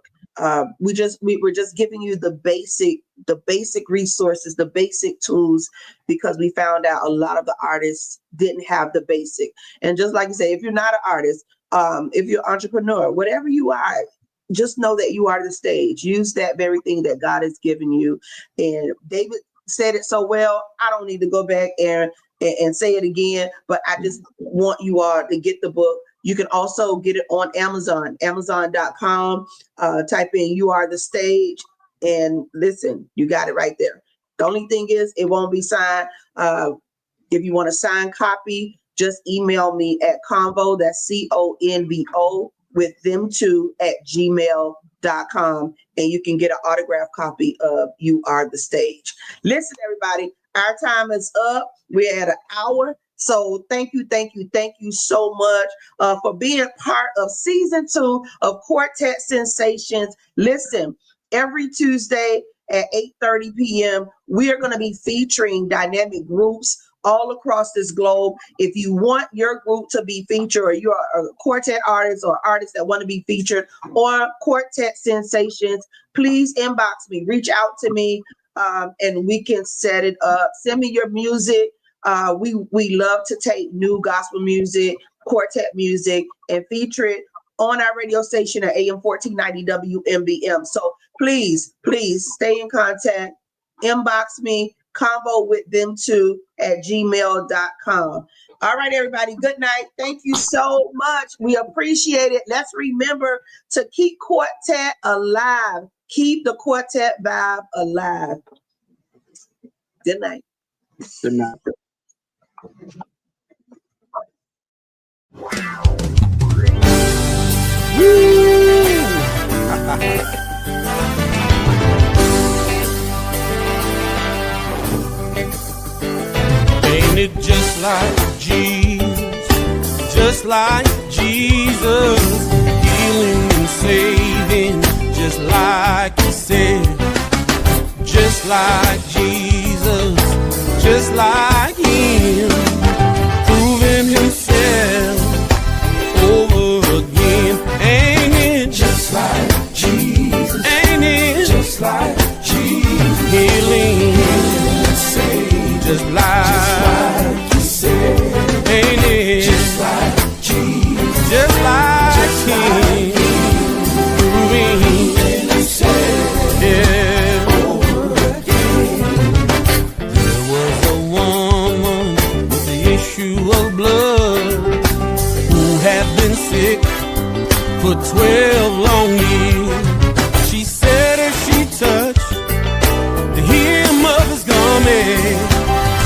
We're just giving you the basic resources, the basic tools, because we found out a lot of the artists didn't have the basic. And just like you say, if you're not an artist, if you're an entrepreneur, whatever you are, just know that you are the stage. Use that very thing that God has given you. And David said it so well. I don't need to go back and say it again, but I just want you all to get the book. You can also get it on Amazon, amazon.com. Type in "You Are the Stage" and listen, you got it right there. The only thing is it won't be signed. If you want a signed copy, just email me at convo, that's CONVO, with them two at gmail.com, and you can get an autographed copy of "You Are the Stage." Listen, everybody, our time is up. We're at an hour. So thank you so much for being part of season 2 of Quartet Sensations. Listen, every Tuesday at 8:30 p.m., we are going to be featuring dynamic groups all across this globe. If you want your group to be featured, or you're a quartet artist or artist that want to be featured on Quartet Sensations, please inbox me, reach out to me, and we can set it up. Send me your music. We love to take new gospel music, quartet music, and feature it on our radio station at AM 1490 WMBM. So please stay in contact. Inbox me, convo with them two at gmail.com. All right, everybody. Good night. Thank you so much. We appreciate it. Let's remember to keep Quartet alive. Keep the Quartet vibe alive. Good night. Good night. Ain't it just like Jesus, just like Jesus, healing and saving, just like he said, just like Jesus, just like him, proving himself over again. Ain't it Just like Jesus, ain't it just like Jesus, healing, and saved, just like you said, ain't it just like Jesus, just like him, proving and you said, yeah. over again. There was a woman with the issue of blood who had been sick for 12 long years. She said as she touched the hem of his garment,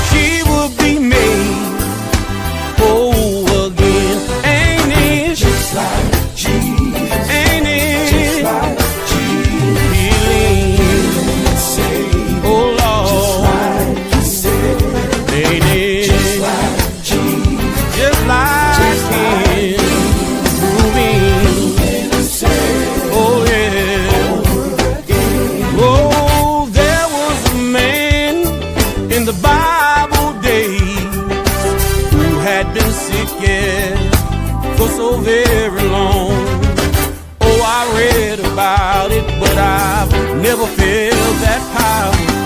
she would be made whole again. Ain't it Just like Jesus, ain't it just like Jesus, healing? and saved, Oh Lord, like you said, ain't it just like Jesus, just like him, proving, and you said, oh yeah. over again. Oh, there was a man in the Bible days who had been sick, yeah, for so very long. Oh, I read about it, but I've never felt that power